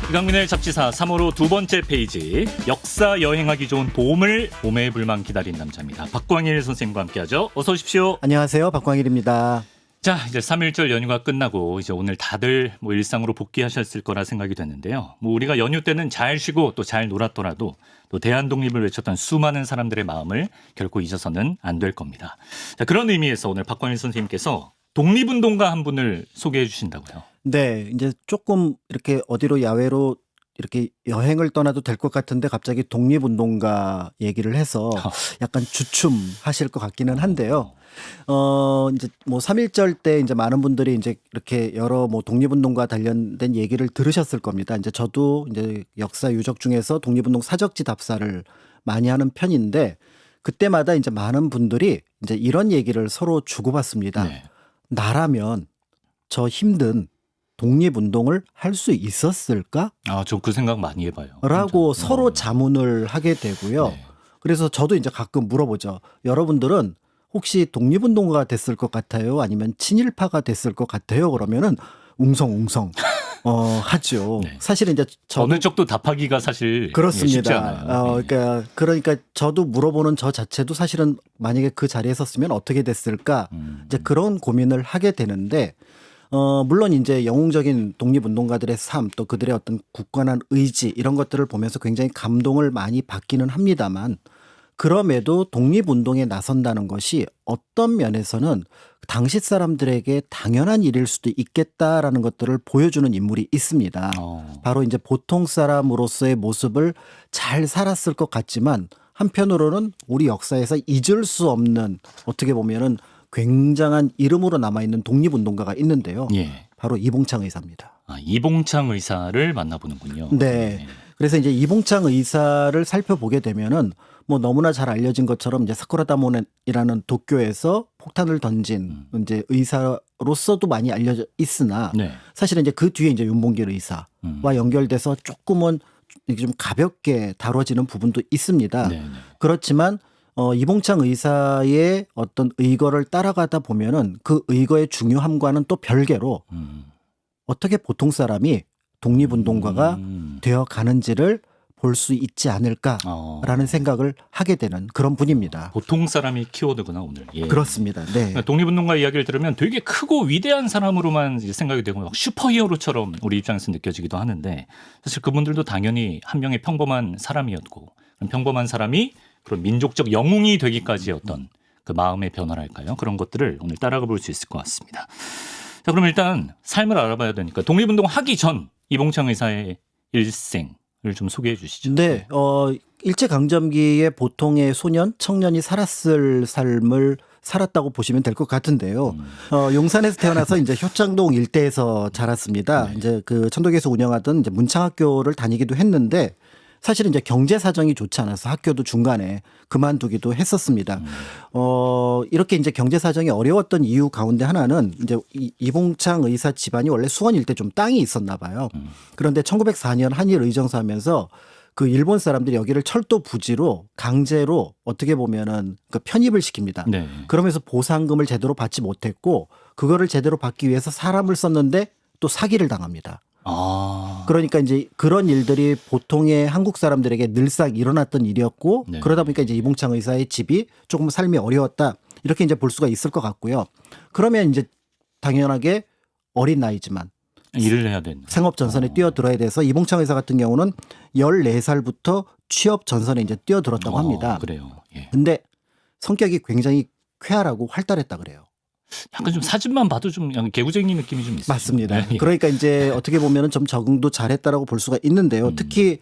이강민의 잡지사 3호로 두 번째 페이지, 역사 여행하기 좋은 봄을 봄의 불만 기다린 남자입니다. 박광일 선생님과 함께하죠. 어서 오십시오. 안녕하세요. 박광일입니다. 자, 이제 3.1절 연휴가 끝나고 이제 오늘 다들 일상으로 복귀하셨을 거라 생각이 됐는데요. 우리가 연휴 때는 잘 쉬고 또 잘 놀았더라도 또 대한 독립을 외쳤던 수많은 사람들의 마음을 결코 잊어서는 안 될 겁니다. 자, 그런 의미에서 오늘 박광일 선생님께서 독립운동가 한 분을 소개해 주신다고요. 네, 이제 조금 이렇게 어디로 야외로 이렇게 여행을 떠나도 될 것 같은데 갑자기 독립운동가 얘기를 해서 약간 주춤하실 것 같기는 한데요. 이제 뭐 3.1절 때 이제 많은 분들이 이제 이렇게 여러 뭐 독립운동과 관련된 얘기를 들으셨을 겁니다. 이제 저도 이제 역사 유적 중에서 독립운동 사적지 답사를 많이 하는 편인데 그때마다 이제 많은 분들이 이제 이런 얘기를 서로 주고받습니다. 네. 나라면 저 힘든 독립운동을 할 수 있었을까? 아, 저 그 생각 많이 해봐요. 라고 진짜. 서로 자문을 하게 되고요. 네. 그래서 저도 이제 가끔 물어보죠. 여러분들은 혹시 독립운동가가 됐을 것 같아요? 아니면 친일파가 됐을 것 같아요? 그러면은 웅성웅성 하죠. 네. 사실은 이제 어느 쪽도 답하기가 사실 쉽지 그렇습니다. 않아요. 네. 그러니까 저도 물어보는 저 자체도 사실은 만약에 그 자리에 섰으면 어떻게 됐을까? 이제 그런 고민을 하게 되는데 물론 이제 영웅적인 독립운동가들의 삶 또 그들의 어떤 굳건한 의지 이런 것들을 보면서 굉장히 감동을 많이 받기는 합니다만 그럼에도 독립운동에 나선다는 것이 어떤 면에서는 당시 사람들에게 당연한 일일 수도 있겠다라는 것들을 보여주는 인물이 있습니다. 바로 이제 보통 사람으로서의 모습을 잘 살았을 것 같지만 한편으로는 우리 역사에서 잊을 수 없는 어떻게 보면은 굉장한 이름으로 남아있는 독립운동가가 있는데요. 예. 바로 이봉창 의사입니다. 아, 이봉창 의사를 만나보는군요. 네. 그래서 이제 이봉창 의사를 살펴보게 되면은 뭐 너무나 잘 알려진 것처럼 이제 사쿠라다몬이라는 도쿄에서 폭탄을 던진 이제 의사로서도 많이 알려져 있으나 네. 사실은 이제 그 뒤에 이제 윤봉길 의사와 연결돼서 조금은 이게 좀 가볍게 다뤄지는 부분도 있습니다. 네. 그렇지만 이봉창 의사의 어떤 의거를 따라가다 보면은 그 의거의 중요함과는 또 별개로 어떻게 보통 사람이 독립운동가가 되어 가는지를 볼 수 있지 않을까라는 생각을 하게 되는 그런 분입니다. 보통 사람이 키워드구나 오늘. 예. 그렇습니다. 네. 독립운동가 이야기를 들으면 되게 크고 위대한 사람으로만 생각이 되고 막 슈퍼히어로처럼 우리 입장에서 느껴지기도 하는데 사실 그분들도 당연히 한 명의 평범한 사람이었고 평범한 사람이 그런 민족적 영웅이 되기까지의 어떤 그 마음의 변화랄까요? 그런 것들을 오늘 따라가 볼 수 있을 것 같습니다. 자, 그럼 일단 삶을 알아봐야 되니까 독립운동 하기 전 이봉창 의사의 일생을 좀 소개해 주시죠. 네. 일제강점기에 보통의 소년, 청년이 살았을 삶을 살았다고 보시면 될 것 같은데요. 용산에서 태어나서 이제 효창동 일대에서 자랐습니다. 네. 이제 그 천도교에서 운영하던 이제 문창학교를 다니기도 했는데 사실은 이제 경제 사정이 좋지 않아서 학교도 중간에 그만두기도 했었습니다. 이렇게 이제 경제 사정이 어려웠던 이유 가운데 하나는 이제 이봉창 의사 집안이 원래 수원 일대 좀 땅이 있었나 봐요. 그런데 1904년 한일 의정사하면서 그 일본 사람들이 여기를 철도 부지로 강제로 어떻게 보면은 그 편입을 시킵니다. 네. 그러면서 보상금을 제대로 받지 못했고 그거를 제대로 받기 위해서 사람을 썼는데 또 사기를 당합니다. 아. 그러니까 이제 그런 일들이 보통의 한국 사람들에게 늘상 일어났던 일이었고 네. 그러다 보니까 이제 이봉창 의사의 집이 조금 삶이 어려웠다 이렇게 이제 볼 수가 있을 것 같고요. 그러면 이제 당연하게 어린 나이지만 일을 해야 되는. 생업 전선에 뛰어들어야 돼서 이봉창 의사 같은 경우는 14살부터 취업 전선에 이제 뛰어들었다고 합니다. 그래요. 예. 근데 성격이 굉장히 쾌활하고 활달했다 그래요. 약간 좀 사진만 봐도 좀 약간 개구쟁이 느낌이 좀 있어요. 맞습니다. 예. 그러니까 이제 어떻게 보면은 좀 적응도 잘했다라고 볼 수가 있는데요. 특히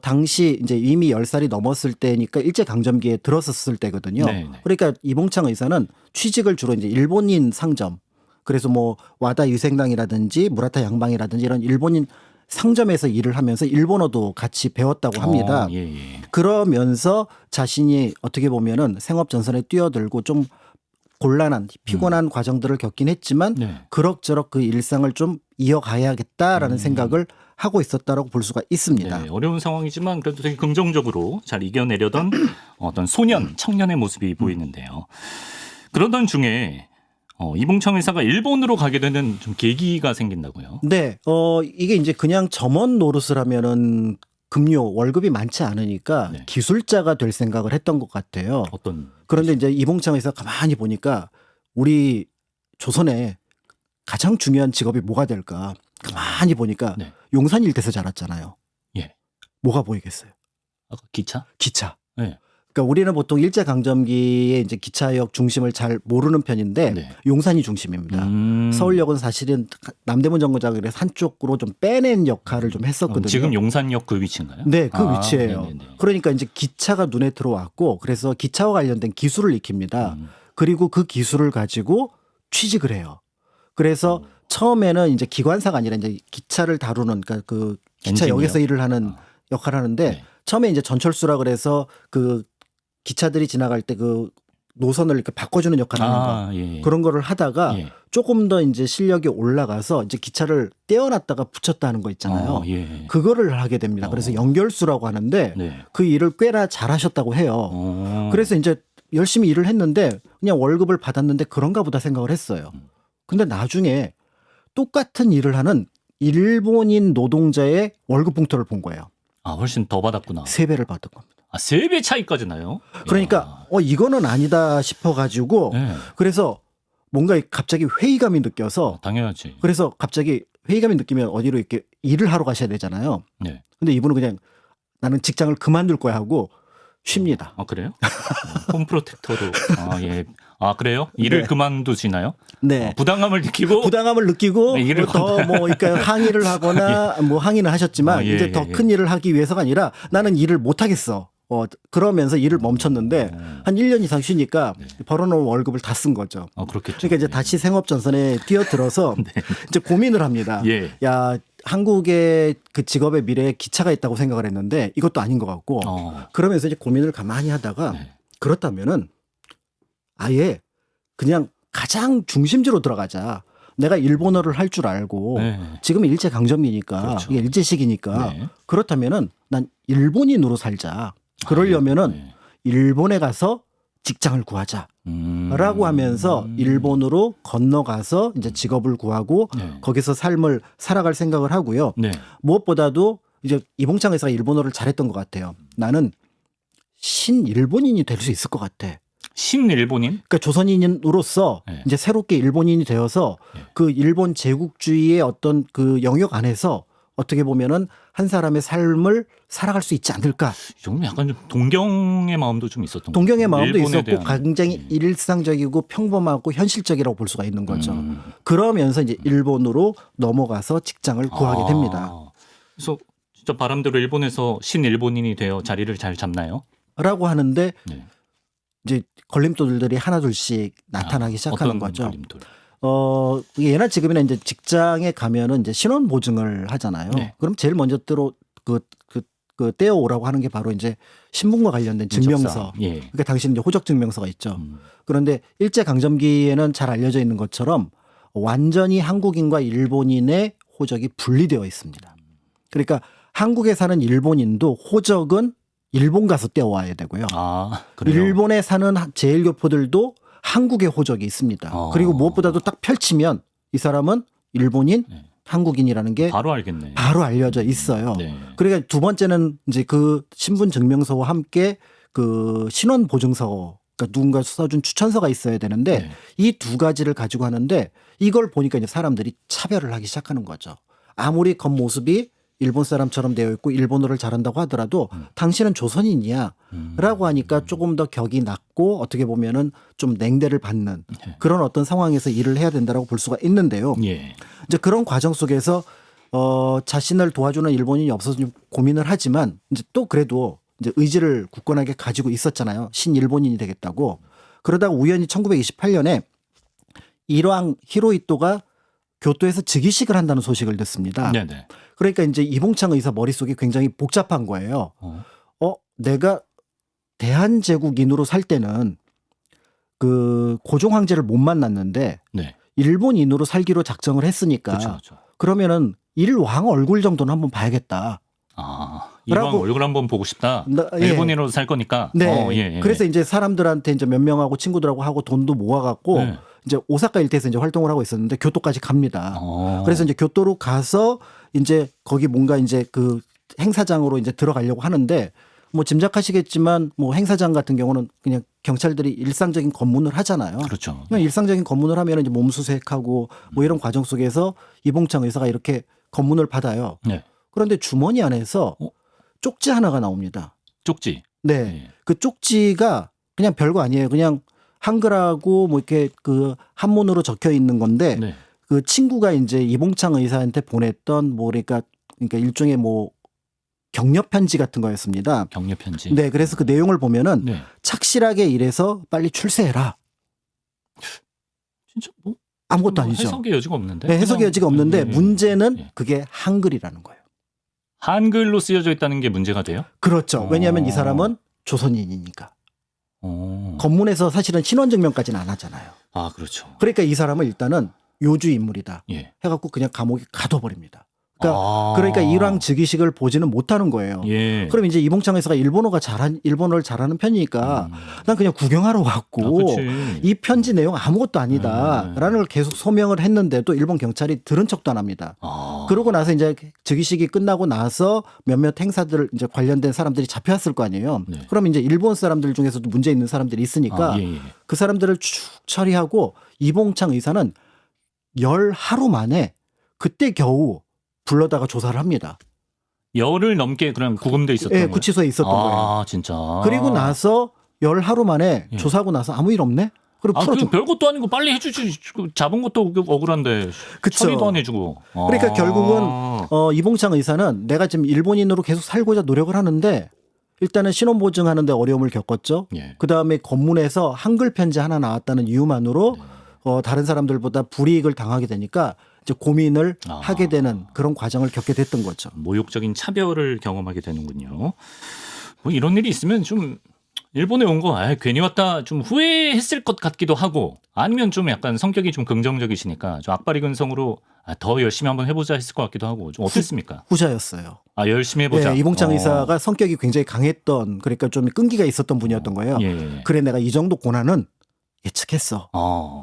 당시 이제 이미 10살이 넘었을 때니까 일제 강점기에 들었었을 때거든요. 네네. 그러니까 이봉창 의사는 취직을 주로 이제 일본인 상점, 그래서 뭐 와다 유생당이라든지 무라타 양방이라든지 이런 일본인 상점에서 일을 하면서 일본어도 같이 배웠다고 합니다. 예, 예. 그러면서 자신이 어떻게 보면은 생업 전선에 뛰어들고 좀 곤란한 피곤한 과정들을 겪긴 했지만 네. 그럭저럭 그 일상을 좀 이어가야겠다라는 생각을 하고 있었다라고 볼 수가 있습니다. 네, 어려운 상황이지만 그래도 되게 긍정적으로 잘 이겨내려던 어떤 소년, 청년의 모습이 보이는데요. 그러던 중에 이봉창 의사가 일본으로 가게 되는 좀 계기가 생긴다고요? 네, 이게 이제 그냥 점원 노릇을 하면은 급료 월급이 많지 않으니까 네. 기술자가 될 생각을 했던 것 같아요. 어떤 그런데 이제 이봉창 의사가 가만히 보니까 우리 조선에 가장 중요한 직업이 뭐가 될까? 가만히 보니까 네. 용산 일대에서 자랐잖아요. 예. 뭐가 보이겠어요? 아까 기차? 기차. 네. 그러니까 우리는 보통 일제 강점기에 이제 기차역 중심을 잘 모르는 편인데 네. 용산이 중심입니다. 서울역은 사실은 남대문 정거장을 한쪽으로 좀 빼낸 역할을 좀 했었거든요. 지금 용산역 그 위치인가요? 네, 그 위치예요. 네네네. 그러니까 이제 기차가 눈에 들어왔고 그래서 기차와 관련된 기술을 익힙니다. 음. 그리고 그 기술을 가지고 취직을 해요. 그래서 처음에는 이제 기관사가 아니라 이제 기차를 다루는 그러니까 그 기차역에서 엔지니어? 일을 하는 역할을 하는데 네. 처음에 이제 전철수라 그래서 그 기차들이 지나갈 때 그 노선을 이렇게 바꿔주는 역할을 하는 거 예. 그런 거를 하다가 예. 조금 더 이제 실력이 올라가서 이제 기차를 떼어놨다가 붙였다 하는 거 있잖아요. 예. 그거를 하게 됩니다. 그래서 연결수라고 하는데 네. 그 일을 꽤나 잘하셨다고 해요. 그래서 이제 열심히 일을 했는데 그냥 월급을 받았는데 그런가 보다 생각을 했어요. 근데 나중에 똑같은 일을 하는 일본인 노동자의 월급 봉투를 본 거예요. 훨씬 더 받았구나. 3배를 받은 겁니다. 3배 차이까지 나요? 그러니까 이거는 아니다 싶어가지고 네. 그래서 뭔가 갑자기 회의감이 느껴서 당연하지. 그래서 갑자기 회의감이 느끼면 어디로 이렇게 일을 하러 가셔야 되잖아요. 네. 근데 이분은 그냥 나는 직장을 그만둘 거야 하고 쉽니다. 그래요? 홈프로텍터로. 예. 그래요? 일을 네. 그만두시나요? 네. 부당함을 느끼고 부당함을 느끼고 네, 일을 더 뭐 그러니까 항의를 하거나 뭐 항의는 하셨지만 예, 이제 예, 더 예. 큰 일을 하기 위해서가 아니라 나는 일을 못 하겠어. 그러면서 일을 멈췄는데 한 1년 이상 쉬니까 벌어놓은 월급을 다 쓴 거죠. 그렇겠죠. 그러니까 이제 다시 생업 전선에 뛰어들어서 이제 고민을 합니다. 예. 야, 한국의 그 직업의 미래에 기차가 있다고 생각을 했는데 이것도 아닌 것 같고 그러면서 이제 고민을 가만히 하다가 네. 그렇다면은 아예 그냥 가장 중심지로 들어가자. 내가 일본어를 할 줄 알고 네. 지금 일제 강점기니까 그렇죠. 이게 일제 시기니까 네. 그렇다면은 난 일본인으로 살자. 그러려면은 네. 일본에 가서 직장을 구하자라고 하면서 일본으로 건너가서 이제 직업을 구하고 네. 거기서 삶을 살아갈 생각을 하고요. 네. 무엇보다도 이제 이봉창 의사가 일본어를 잘했던 것 같아요. 나는 신일본인이 될 수 있을 것 같아. 신일본인? 그러니까 조선인으로서 네. 이제 새롭게 일본인이 되어서 네. 그 일본 제국주의의 어떤 그 영역 안에서 어떻게 보면은 한 사람의 삶을 살아갈 수 있지 않을까. 이 정도면 약간 좀 동경의 마음도 좀 있었던 동경의 것 같아요. 마음도 일본에 있었고 대한. 굉장히 일상적이고 평범하고 현실적이라고 볼 수가 있는 거죠. 음. 그러면서 이제 일본으로 넘어가서 직장을 구하게 됩니다. 그래서 진짜 바람대로 일본에서 신일본인이 되어 자리를 잘 잡나요? 라고 하는데 네. 이제 걸림돌들이 하나둘씩 나타나기 시작하는 어떤 거죠. 걸림돌? 이게 예나 지금이나 이제 직장에 가면은 이제 신원 보증을 하잖아요. 네. 그럼 제일 먼저 그 떼어오라고 하는 게 바로 이제 신분과 관련된 증명서. 예. 그러니까 당신 이제 호적 증명서가 있죠. 음. 그런데 일제 강점기에는 잘 알려져 있는 것처럼 완전히 한국인과 일본인의 호적이 분리되어 있습니다. 그러니까 한국에 사는 일본인도 호적은 일본 가서 떼어와야 되고요. 그래요? 일본에 사는 제일교포들도 한국의 호적이 있습니다. 그리고 무엇보다도 딱 펼치면 이 사람은 일본인, 네. 한국인이라는 게 바로 알겠네. 바로 알려져 있어요. 네. 그러니까 두 번째는 이제 그 신분 증명서와 함께 그 신원 보증서, 그러니까 누군가 써준 추천서가 있어야 되는데 네. 이 두 가지를 가지고 하는데 이걸 보니까 이제 사람들이 차별을 하기 시작하는 거죠. 아무리 겉모습이 일본 사람처럼 되어 있고 일본어를 잘한다고 하더라도 당신은 조선인이야 라고 하니까 조금 더 격이 낮고 어떻게 보면은 좀 냉대를 받는 그런 어떤 상황에서 일을 해야 된다라고 볼 수가 있는데요. 예. 이제 그런 과정 속에서 자신을 도와주는 일본인이 없어서 좀 고민을 하지만 이제 또 그래도 이제 의지를 굳건하게 가지고 있었잖아요. 신일본인이 되겠다고. 그러다가 우연히 1928년에 일왕 히로히토가 교토에서 즉위식을 한다는 소식을 듣습니다. 네네. 그러니까 이제 이봉창 의사 머릿속이 굉장히 복잡한 거예요. 내가 대한제국인으로 살 때는 그 고종 황제를 못 만났는데 네. 일본인으로 살기로 작정을 했으니까 그렇죠. 그러면은 일왕 얼굴 정도는 한번 봐야겠다. 이왕 라고- 얼굴 한번 보고 싶다. 예. 일본인으로 살 거니까. 네. 예. 그래서 이제 사람들한테 이제 몇 명하고 친구들하고 하고 돈도 모아갖고 네. 이제 오사카 일대에서 이제 활동을 하고 있었는데 교토까지 갑니다. 어. 그래서 이제 교토로 가서 이제 거기 뭔가 이제 그 행사장으로 이제 들어가려고 하는데 뭐 짐작하시겠지만 뭐 행사장 같은 경우는 그냥 경찰들이 일상적인 검문을 하잖아요. 그렇죠. 그냥 일상적인 검문을 하면 이제 몸수색하고 뭐 이런 과정 속에서 이봉창 의사가 이렇게 검문을 받아요. 네. 그런데 주머니 안에서 어? 쪽지 하나가 나옵니다. 쪽지. 네. 네. 그 쪽지가 그냥 별거 아니에요. 그냥 한글하고 뭐 이렇게 그 한문으로 적혀 있는 건데 네. 그 친구가 이제 이봉창 의사한테 보냈던 뭐 그러니까 일종의 뭐 격려 편지 같은 거였습니다. 격려 편지. 네. 그래서 그 내용을 보면은 네. 착실하게 일해서 빨리 출세해라. 진짜 뭐 아무것도 뭐 아니죠. 해석의 여지가 없는데. 네, 해석의 그냥- 여지가 없는데 예, 예, 문제는 예. 그게 한글이라는 거예요. 한글로 쓰여져 있다는 게 문제가 돼요? 그렇죠. 왜냐하면 이 어. 사람은 조선인이니까. 어. 검문에서 사실은 신원증명까지는 안 하잖아요. 아, 그렇죠. 그러니까 이 사람은 일단은 요주 인물이다. 예. 해갖고 그냥 감옥에 가둬버립니다. 아. 그러니까 일왕 즉위식을 보지는 못하는 거예요. 예. 그럼 이제 이봉창 의사가 일본어를 잘하는 편이니까 난 그냥 구경하러 왔고 그치. 이 편지 내용 아무것도 아니다라는 걸 계속 소명을 했는데도 일본 경찰이 들은 척도 안 합니다. 아. 그러고 나서 이제 즉위식이 끝나고 나서 몇몇 행사들 이제 관련된 사람들이 잡혀왔을 거 아니에요. 네. 그럼 이제 일본 사람들 중에서도 문제 있는 사람들이 있으니까 아, 예, 예. 그 사람들을 쭉 처리하고 이봉창 의사는 10하루 만에 그때 겨우 불러다가 조사를 합니다. 열흘 넘게 그냥 구금돼 있었던 예, 거예요? 구치소에 있었던 거예요. 아, 진짜. 그리고 나서 10하루 만에 예. 조사하고 나서 아무 일 없네? 그리고 아, 풀어줘. 그 별것도 아니고 빨리 해주지. 잡은 것도 억울한데 그쵸. 처리도 안 해주고. 그러니까 아. 결국은 이봉창 의사는 내가 지금 일본인으로 계속 살고자 노력을 하는데 일단은 신원 보증하는데 어려움을 겪었죠. 예. 그다음에 검문에서 한글 편지 하나 나왔다는 이유만으로 다른 사람들보다 불이익을 당하게 되니까 이제 고민을 아. 하게 되는 그런 과정을 겪게 됐던 거죠. 모욕적인 차별을 경험하게 되는군요. 뭐 이런 일이 있으면 좀 일본에 온 거 괜히 왔다 좀 후회했을 것 같기도 하고 아니면 좀 약간 성격이 좀 긍정적이시니까 좀 악바리 근성으로 더 열심히 한번 해보자 했을 것 같기도 하고 좀 어땠습니까? 후자였어요. 아 열심히 해보자. 예, 이봉창 의사가 성격이 굉장히 강했던 그러니까 좀 끈기가 있었던 분이었던 거예요. 예. 그래 내가 이 정도 고난은 예측했어.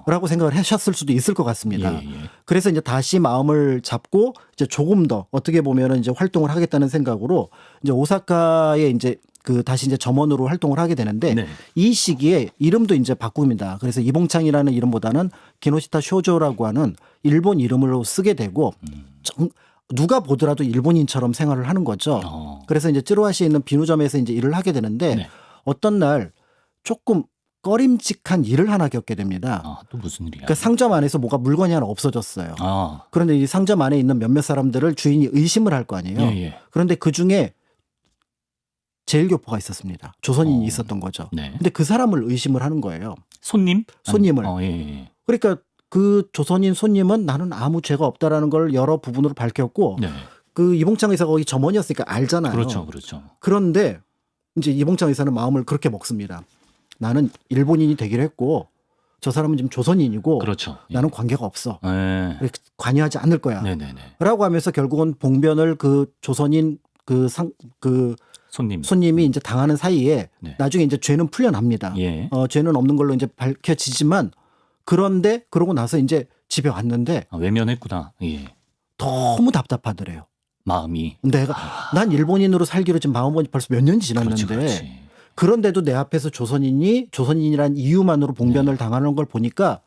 라고 생각을 하셨을 수도 있을 것 같습니다. 예, 예. 그래서 이제 다시 마음을 잡고 이제 조금 더 어떻게 보면은 이제 활동을 하겠다는 생각으로 이제 오사카에 이제 그 다시 이제 점원으로 활동을 하게 되는데 네. 이 시기에 이름도 이제 바꿉니다. 그래서 이봉창이라는 이름보다는 기노시타 쇼조라고 하는 일본 이름으로 쓰게 되고 누가 보더라도 일본인처럼 생활을 하는 거죠. 그래서 이제 쯔루아시에 있는 비누점에서 이제 일을 하게 되는데 네. 어떤 날 조금 꺼림칙한 일을 하나 겪게 됩니다. 아, 또 무슨 일이야? 그러니까 상점 안에서 뭐가 물건이 하나 없어졌어요. 아, 그런데 이 상점 안에 있는 몇몇 사람들을 주인이 의심을 할 거 아니에요. 예, 예. 그런데 그 중에 제일교포가 있었습니다. 조선인이 있었던 거죠. 네. 근데 그 사람을 의심을 하는 거예요. 손님? 손님을. 예, 예. 그러니까 그 조선인 손님은 나는 아무 죄가 없다라는 걸 여러 부분으로 밝혔고 네. 그 이봉창 의사가 거기 점원이었으니까 알잖아요. 그렇죠, 그렇죠. 그런데 이제 이봉창 의사는 마음을 그렇게 먹습니다. 나는 일본인이 되기로 했고 저 사람은 지금 조선인이고 그렇죠. 예. 나는 관계가 없어. 예. 관여하지 않을 거야. 네네네. 라고 하면서 결국은 봉변을 그 조선인 그 손님이 이제 당하는 사이에 네. 나중에 이제 죄는 풀려납니다. 예. 죄는 없는 걸로 이제 밝혀지지만 그런데 그러고 나서 이제 집에 왔는데 아, 외면했구나. 예. 너무 답답하더래요. 마음이. 난 일본인으로 살기로 지금 마음이 벌써 몇 년이 지났는데 그렇지. 그런데도 내 앞에서 조선인이란 이유만으로 봉변을 당하는 걸 보니까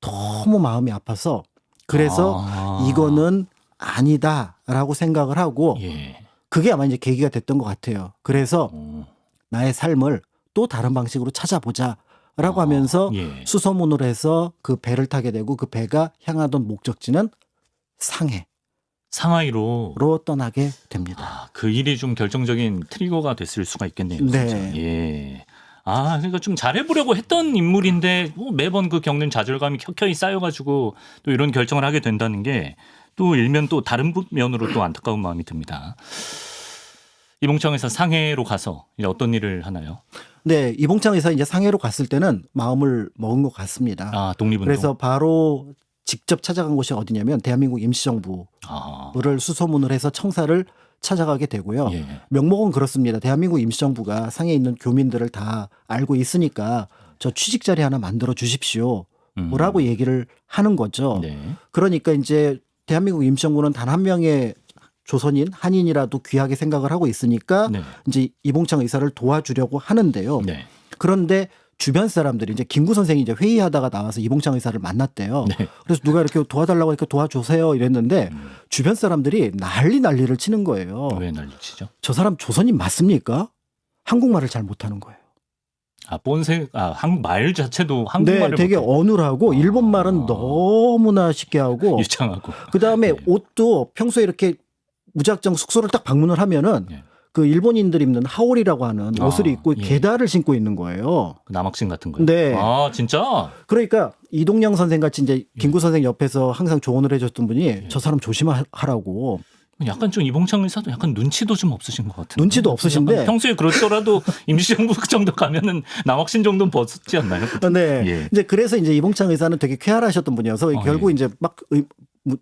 너무 마음이 아파서 그래서 이거는 아니다라고 생각을 하고 예. 그게 아마 이제 계기가 됐던 것 같아요. 그래서 어. 나의 삶을 또 다른 방식으로 찾아보자라고 하면서 예. 수소문을 해서 그 배를 타게 되고 그 배가 향하던 목적지는 상해로 상하이로. 떠나게 됩니다. 아, 그 일이 좀 결정적인 트리거가 됐을 수가 있겠네요. 네. 진짜. 예. 아, 그러니까 좀 잘해보려고 했던 인물인데 매번 그 겪는 좌절감이 켜켜이 쌓여가지고 또 이런 결정을 하게 된다는 게 또 일면 또 다른 면으로 또 안타까운 마음이 듭니다. 이봉창에서 상해로 가서 이제 어떤 일을 하나요? 네, 이봉창 의사 이제 상해로 갔을 때는 마음을 먹은 것 같습니다. 아, 독립운동. 그래서 바로 직접 찾아간 곳이 어디냐면 대한민국 임시정부를 아, 수소문을 해서 청사를 찾아가게 되고요. 예. 명목은 그렇습니다. 대한민국 임시정부가 상해에 있는 교민들을 다 알고 있으니까 저 취직 자리 하나 만들어 주십시오. 라고 얘기를 하는 거죠. 네. 그러니까 이제 대한민국 임시정부는 단 한 명의 조선인, 한인이라도 귀하게 생각을 하고 있으니까 네. 이제 이봉창 의사를 도와주려고 하는데요. 네. 그런데 주변 사람들이 이제 김구 선생이 이제 회의하다가 나와서 이봉창 의사를 만났대요. 네. 그래서 누가 이렇게 도와달라고 하니까 도와주세요 이랬는데 주변 사람들이 난리를 치는 거예요. 왜 난리치죠? 저 사람 조선인 맞습니까? 한국말을 잘 못하는 거예요. 한국 말 자체도 네, 한국말을 되게 못하고 어눌하고 일본말은 너무나 쉽게 하고 유창하고. 그다음에 네. 옷도 평소에 이렇게 무작정 숙소를 딱 방문을 하면은 네. 그 일본인들 입는 하오리라고 하는 옷을 입고 예. 게다를 신고 있는 거예요. 남학생 같은 거요. 네. 아 진짜? 그러니까 이동영 선생 같이 이제 김구 선생 옆에서 항상 조언을 해줬던 분이 저 사람 조심하라고. 약간 좀 이봉창 의사도 약간 눈치도 좀 없으신 것 같은데. 눈치도 없으신데. 약간 평소에 그렇더라도 임시정부 정도 가면은 남학생 정도는 벗었지 않나요? 네. 예. 이제 그래서 이제 이봉창 의사는 되게 쾌활하셨던 분이어서 결국 예. 이제 막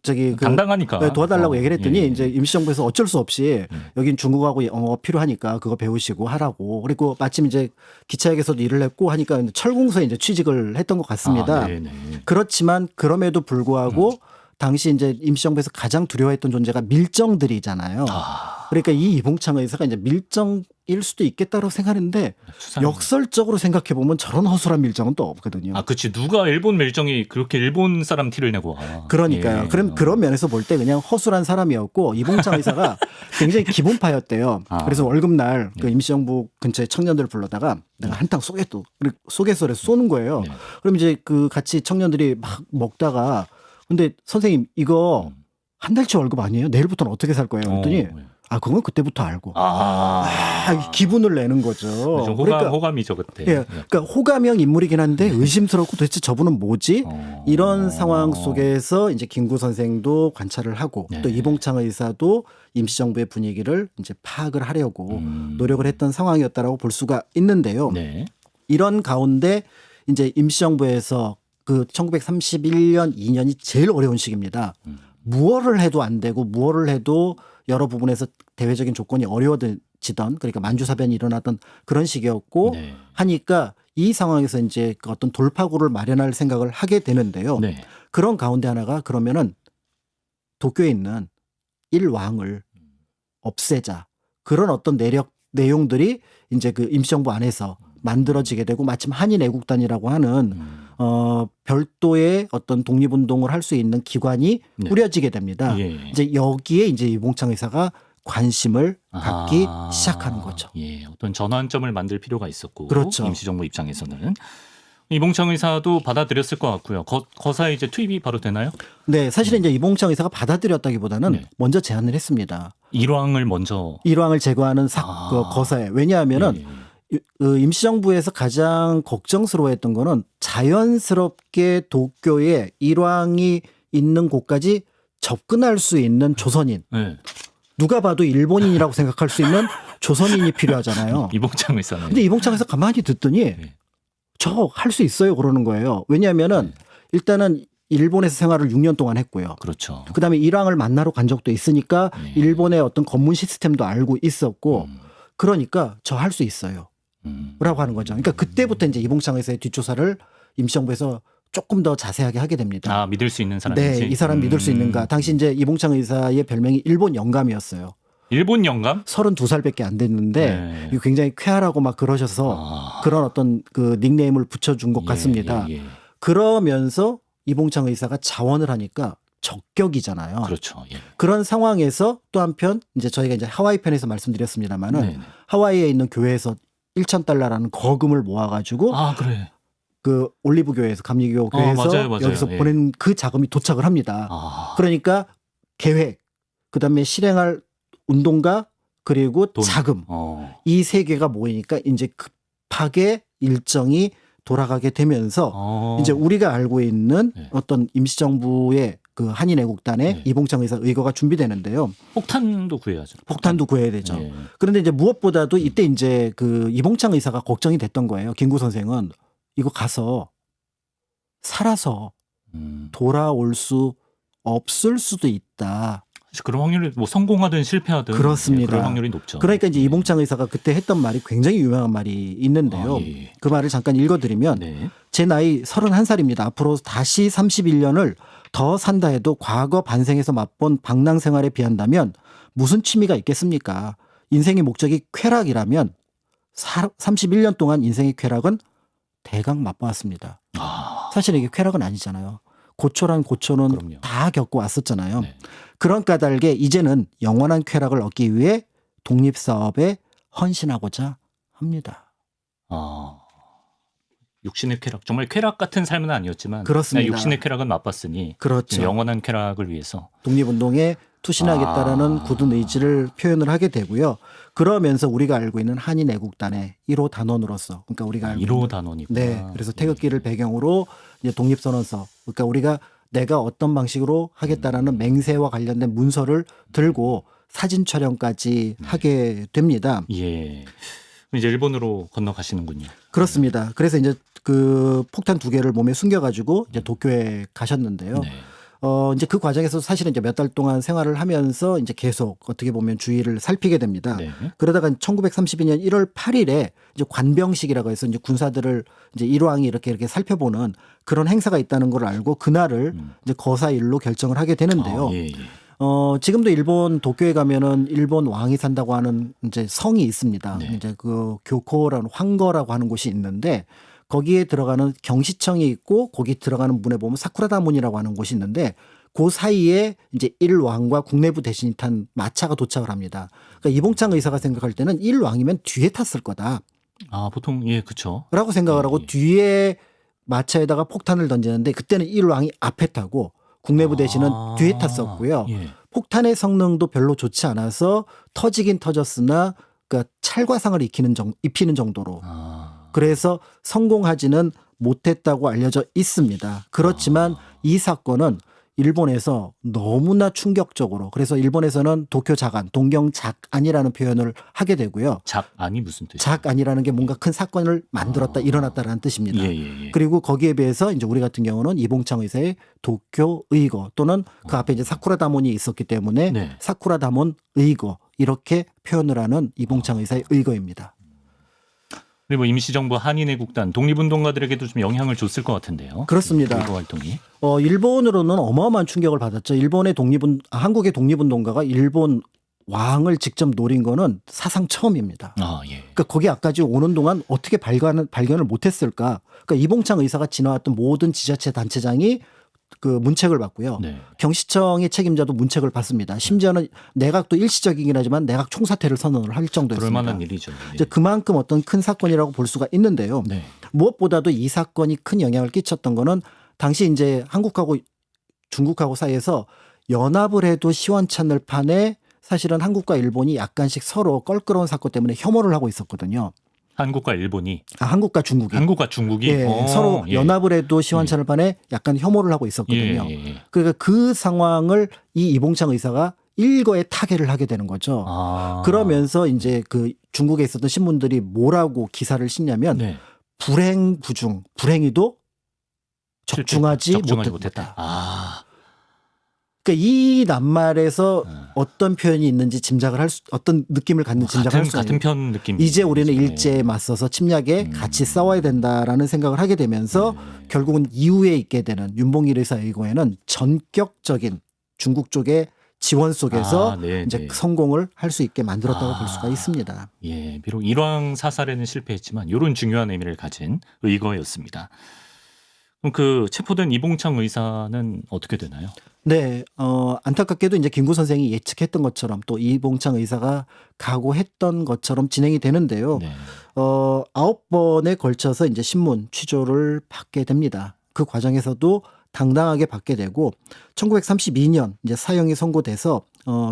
저기 그 당당하니까 네, 도와달라고 얘기를 했더니 예. 이제 임시정부에서 어쩔 수 없이 여긴 중국하고 영어 필요하니까 그거 배우시고 하라고. 그리고 마침 이제 기차역에서도 일을 했고 하니까 철공소에 이제 취직을 했던 것 같습니다. 네네. 그렇지만 그럼에도 불구하고 당시 이제 임시정부에서 가장 두려워했던 존재가 밀정들이잖아요. 그러니까 이 이봉창 의사가 이제 밀정일 수도 있겠다고 생각하는데 역설적으로 생각해 보면 저런 허술한 밀정은 또 없거든요. 그치. 누가 일본 밀정이 그렇게 일본 사람 티를 내고 와. 그러니까요. 예. 그럼 그런 면에서 볼 때 그냥 허술한 사람이었고 이봉창 의사가 굉장히 기본파였대요. 그래서 월급날 그 임시정부 근처에 청년들을 불러다가 내가 한탕 쏘겠소를 쏘는 거예요. 네. 그럼 이제 그 같이 청년들이 막 먹다가 근데 선생님 이거 한 달치 월급 아니에요? 내일부터는 어떻게 살 거예요? 그랬더니 그건 그때부터 알고. 기분을 내는 거죠. 호감이죠 그때. 예, 그러니까 호감형 인물이긴 한데 의심스럽고 도대체 저분은 뭐지? 이런 상황 속에서 이제 김구 선생도 관찰을 하고 또 이봉창 의사도 임시정부의 분위기를 이제 파악을 하려고 노력을 했던 상황이었다라고 볼 수가 있는데요. 네. 이런 가운데 이제 임시정부에서 그 1931년 2년이 제일 어려운 시기입니다. 무엇을 해도 안 되고 무엇을 해도 여러 부분에서 대외적인 조건이 어려워지던 그러니까 만주사변이 일어났던 그런 시기였고 하니까 이 상황에서 이제 그 어떤 돌파구를 마련할 생각을 하게 되는데요. 네. 그런 가운데 하나가 그러면은 도쿄에 있는 일왕을 없애자 그런 어떤 내용들이 이제 그 임시정부 안에서 만들어지게 되고 마침 한인애국단이라고 하는 별도의 어떤 독립운동을 할 수 있는 기관이 꾸려지게 됩니다. 예. 이제 여기에 이제 이봉창 의사가 관심을 갖기 시작하는 거죠. 예, 어떤 전환점을 만들 필요가 있었고, 그렇죠. 임시정부 입장에서는 이봉창 의사도 받아들였을 것 같고요. 거사에 이제 투입이 바로 되나요? 네, 사실은 이제 이봉창 의사가 받아들였다기보다는 네. 먼저 제안을 했습니다. 일왕을 먼저 일왕을 제거하는 그 거사에 왜냐하면은. 임시정부에서 가장 걱정스러워했던 거는 자연스럽게 도쿄에 일왕이 있는 곳까지 접근할 수 있는 조선인. 네. 누가 봐도 일본인이라고 생각할 수 있는 조선인이 필요하잖아요. 이봉창 의사는. 근데 이봉창 의사 가만히 듣더니 저 할 수 있어요 그러는 거예요. 왜냐하면은 일단은 일본에서 생활을 6년 동안 했고요. 그렇죠. 그다음에 일왕을 만나러 간 적도 있으니까 일본의 어떤 검문 시스템도 알고 있었고 그러니까 저 할 수 있어요. 라고 하는 거죠. 그러니까 그때부터 이제 이봉창 의사의 뒷조사를 임시정부에서 조금 더 자세하게 하게 됩니다. 믿을 수 있는 사람인지. 네, 이 사람 믿을 수 있는가. 당시 이제 이봉창 의사의 별명이 일본 영감이었어요. 일본 영감? 32살밖에 안 됐는데 이거 굉장히 쾌활하고 막 그러셔서 그런 어떤 그 닉네임을 붙여준 것 같습니다. 그러면서 이봉창 의사가 자원을 하니까 적격이잖아요. 그렇죠. 예. 그런 상황에서 또 한편 이제 저희가 이제 하와이 편에서 말씀드렸습니다만은 하와이에 있는 교회에서 1,000달러라는 거금을 모아가지고 그래. 그 올리브 교회에서 감리교 교회에서 맞아요. 여기서 보낸 그 자금이 도착을 합니다. 그러니까 계획, 그다음에 실행할 운동가 그리고 자금 이 세 개가 모이니까 이제 급하게 일정이 돌아가게 되면서 이제 우리가 알고 있는 어떤 임시정부의 그 한인애국단의 이봉창 의사 의거가 준비되는데요. 폭탄도 구해야죠. 폭탄도 구해야 되죠. 그런데 이제 무엇보다도 이때 이제 그 이봉창 의사가 걱정이 됐던 거예요. 김구 선생은 이거 가서 살아서 돌아올 수 없을 수도 있다. 사실 그런 확률이 뭐 성공하든 실패하든 그렇습니다. 예, 그럴 확률이 높죠. 그러니까 이제 이봉창 의사가 그때 했던 말이 굉장히 유명한 말이 있는데요. 예. 그 말을 잠깐 읽어드리면 네. 제 나이 31살입니다. 앞으로 다시 31년을 더 산다 해도 과거 반생에서 맛본 방랑 생활에 비한다면 무슨 취미가 있겠습니까? 인생의 목적이 쾌락이라면 31년 동안 인생의 쾌락은 대강 맛보았습니다. 사실 이게 쾌락은 아니잖아요. 고초란 고초는 그럼요. 다 겪고 왔었잖아요. 네. 그런 까닭에 이제는 영원한 쾌락을 얻기 위해 독립사업에 헌신하고자 합니다. 육신의 쾌락, 정말 쾌락 같은 삶은 아니었지만 그렇습니다. 그냥 육신의 쾌락은 맛봤으니 그렇죠. 영원한 쾌락을 위해서 독립운동에 투신하겠다라는 아. 굳은 의지를 표현을 하게 되고요. 그러면서 우리가 알고 있는 한인애국단의 1호 단원으로서, 그러니까 우리가 알고 1호 있는 단원이구나. 네, 그래서 태극기를 배경으로 이제 독립선언서, 그러니까 우리가 내가 어떤 방식으로 하겠다라는 맹세와 관련된 문서를 들고 사진 촬영까지 하게 됩니다. 예. 이제 일본으로 건너가시는군요. 그렇습니다. 그래서 이제 그 폭탄 2개를 몸에 숨겨가지고 이제 도쿄에 가셨는데요. 네. 이제 그 과정에서 사실은 이제 몇 달 동안 생활을 하면서 이제 계속 어떻게 보면 주위를 살피게 됩니다. 네. 그러다가 1932년 1월 8일에 이제 관병식이라고 해서 이제 군사들을 이제 일왕이 이렇게 살펴보는 그런 행사가 있다는 걸 알고 그날을 이제 거사일로 결정을 하게 되는데요. 예, 예. 지금도 일본 도쿄에 가면은 일본 왕이 산다고 하는 이제 성이 있습니다. 네. 이제 그 교코라는 황거라고 하는 곳이 있는데 거기에 들어가는 경시청이 있고 거기 들어가는 문에 보면 사쿠라다 문이라고 하는 곳이 있는데 그 사이에 이제 일왕과 국내부 대신이 탄 마차가 도착을 합니다. 그러니까 이봉창 의사가 생각할 때는 일왕이면 뒤에 탔을 거다. 보통 예, 그렇죠. 라고 생각을 하고 예. 뒤에 마차에다가 폭탄을 던지는데 그때는 일왕이 앞에 타고 국내부 대신은 뒤에 탔었고요. 예. 폭탄의 성능도 별로 좋지 않아서 터지긴 터졌으나 그러니까 찰과상을 입히는 정도로 그래서 성공하지는 못했다고 알려져 있습니다. 그렇지만 이 사건은 일본에서 너무나 충격적으로 그래서 일본에서는 도쿄 작안, 동경 작안이라는 표현을 하게 되고요. 작안이 무슨 뜻이에요? 작안이라는 게 뭔가 큰 사건을 만들었다, 일어났다라는 뜻입니다. 예, 예, 예. 그리고 거기에 비해서 이제 우리 같은 경우는 이봉창 의사의 도쿄 의거 또는 그 앞에 이제 사쿠라 다몬이 있었기 때문에 네. 사쿠라 다몬 의거 이렇게 표현을 하는 이봉창 의사의 의거입니다. 그리고 임시정부 한인애국단 독립운동가들에게도 좀 영향을 줬을 것 같은데요. 그렇습니다. 그 활동이. 일본으로는 어마어마한 충격을 받았죠. 한국의 독립운동가가 일본 왕을 직접 노린 거는 사상 처음입니다. 예. 그러니까 거기 앞까지 오는 동안 어떻게 발견을 못했을까? 그러니까 이봉창 의사가 지나왔던 모든 지자체 단체장이 그 문책을 받고요. 네. 경시청의 책임자도 문책을 받습니다. 심지어는 내각도 일시적이긴 하지만 내각 총사퇴를 선언을 할 정도였습니다. 그럴 만한 일이죠. 예. 이제 그만큼 어떤 큰 사건이라고 볼 수가 있는데요. 네. 무엇보다도 이 사건이 큰 영향을 끼쳤던 거는 당시 이제 한국하고 중국하고 사이에서 연합을 해도 시원찮을 판에 사실은 한국과 일본이 약간씩 서로 껄끄러운 사건 때문에 혐오를 하고 있었거든요. 한국과 일본이 한국과 중국이. 한국과 중국이 예, 서로 예. 연합을 해도 시원찮을 판에 약간 혐오를 하고 있었거든요. 예, 예, 예. 그러니까 그 상황을 이 이봉창 의사가 일거에 타개를 하게 되는 거죠. 그러면서 이제 그 중국에 있었던 신문들이 뭐라고 기사를 싣냐면 네. 불행부중, 불행히도 적중하지 못했다. 못했다. 그러니까 이 낱말에서 어떤 표현이 있는지 어떤 느낌을 갖는 짐작을 할 수 같은 있는. 편 느낌. 이제 우리는 일제에 맞서서 침략에 같이 싸워야 된다라는 생각을 하게 되면서 결국은 이후에 있게 되는 윤봉길 의사 의거에는 전격적인 중국 쪽의 지원 속에서 네, 이제 네. 성공을 할 수 있게 만들었다고 볼 수가 있습니다. 예, 비록 일왕 사살에는 실패했지만 이런 중요한 의미를 가진 의거였습니다. 그럼 그 체포된 이봉창 의사는 어떻게 되나요? 네, 안타깝게도 이제 김구 선생이 예측했던 것처럼 또 이봉창 의사가 각오했던 것처럼 진행이 되는데요. 네. 9번에 걸쳐서 이제 신문 취조를 받게 됩니다. 그 과정에서도 당당하게 받게 되고 1932년 이제 사형이 선고돼서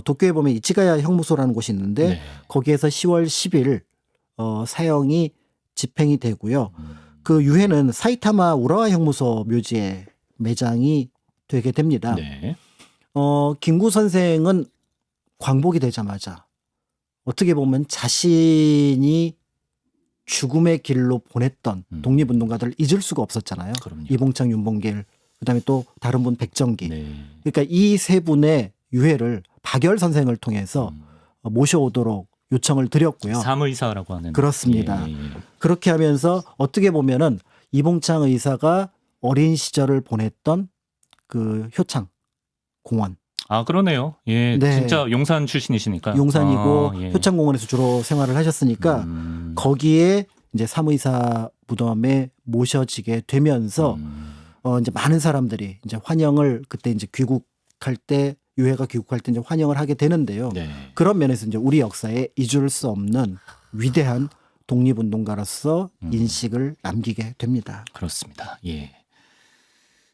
도쿄에 보면 이치가야 형무소라는 곳이 있는데 네. 거기에서 10월 10일 사형이 집행이 되고요. 그 유해는 사이타마 우라와 형무소 묘지에 매장이 되게 됩니다. 네. 김구 선생은 광복이 되자마자 어떻게 보면 자신이 죽음의 길로 보냈던 독립운동가들을 잊을 수가 없었잖아요. 그럼요. 이봉창, 윤봉길, 그다음에 또 다른 분 백정기. 네. 그러니까 이 세 분의 유해를 박열 선생을 통해서 모셔오도록 요청을 드렸고요. 사무의사라고 하는. 그렇습니다. 예, 예. 그렇게 하면서 어떻게 보면은 이봉창 의사가 어린 시절을 보냈던 그 효창 공원, 아 그러네요. 예, 네. 진짜 용산 출신이시니까. 용산이고 아, 예. 효창공원에서 주로 생활을 하셨으니까 거기에 이제 사무의사 무덤에 모셔지게 되면서 이제 많은 사람들이 이제 환영을 그때 이제 귀국할 때 유해가 귀국할 때 이제 환영을 하게 되는데요. 네. 그런 면에서 이제 우리 역사에 잊을 수 없는 위대한 독립운동가로서 인식을 남기게 됩니다. 그렇습니다. 예.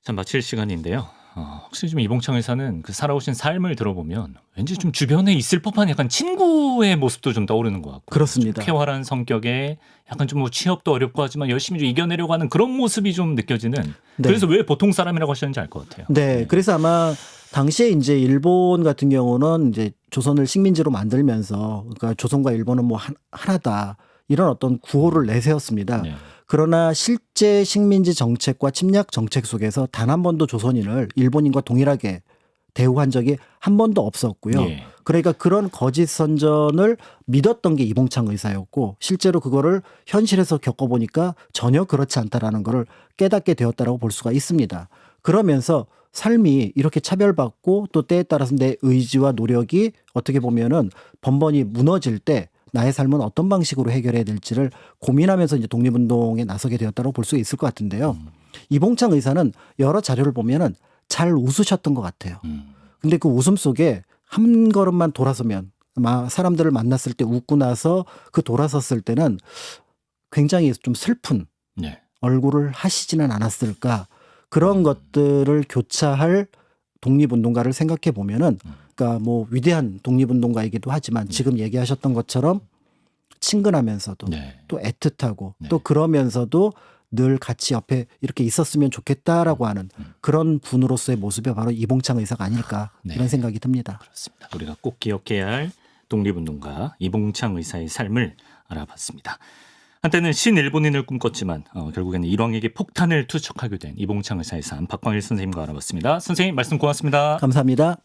자, 마칠 시간인데요. 확실히 좀 이봉창 의사는 그 살아오신 삶을 들어보면 왠지 좀 주변에 있을 법한 약간 친구의 모습도 좀 떠오르는 것 같고. 그렇습니다. 좀 쾌활한 성격에 약간 좀 뭐 취업도 어렵고 하지만 열심히 좀 이겨내려고 하는 그런 모습이 좀 느껴지는. 네. 그래서 왜 보통 사람이라고 하셨는지 알 것 같아요. 네, 그래서 아마 당시에 이제 일본 같은 경우는 이제 조선을 식민지로 만들면서 그러니까 조선과 일본은 뭐 하나다 이런 어떤 구호를 내세웠습니다. 네. 그러나 실제 식민지 정책과 침략 정책 속에서 단 한 번도 조선인을 일본인과 동일하게 대우한 적이 한 번도 없었고요. 예. 그러니까 그런 거짓 선전을 믿었던 게 이봉창 의사였고 실제로 그거를 현실에서 겪어보니까 전혀 그렇지 않다라는 거를 깨닫게 되었다라고 볼 수가 있습니다. 그러면서 삶이 이렇게 차별받고 또 때에 따라서 내 의지와 노력이 어떻게 보면은 번번이 무너질 때 나의 삶은 어떤 방식으로 해결해야 될지를 고민하면서 이제 독립운동에 나서게 되었다고 볼 수 있을 것 같은데요. 이봉창 의사는 여러 자료를 보면은 잘 웃으셨던 것 같아요. 근데 그 웃음 속에 한 걸음만 돌아서면 아마 사람들을 만났을 때 웃고 나서 그 돌아섰을 때는 굉장히 좀 슬픈 네. 얼굴을 하시지는 않았을까. 그런 것들을 교차할 독립운동가를 생각해 보면은 그러니까 뭐 위대한 독립운동가이기도 하지만 지금 얘기하셨던 것처럼 친근하면서도 네. 또 애틋하고 네. 또 그러면서도 늘 같이 옆에 이렇게 있었으면 좋겠다라고 하는 그런 분으로서의 모습이 바로 이봉창 의사가 아닐까 네. 이런 생각이 듭니다. 그렇습니다. 우리가 꼭 기억해야 할 독립운동가 이봉창 의사의 삶을 알아봤습니다. 한때는 신일본인을 꿈꿨지만 결국에는 일왕에게 폭탄을 투척하게 된 이봉창 의사의 삶 박광일 선생님과 알아봤습니다. 선생님 말씀 고맙습니다. 감사합니다.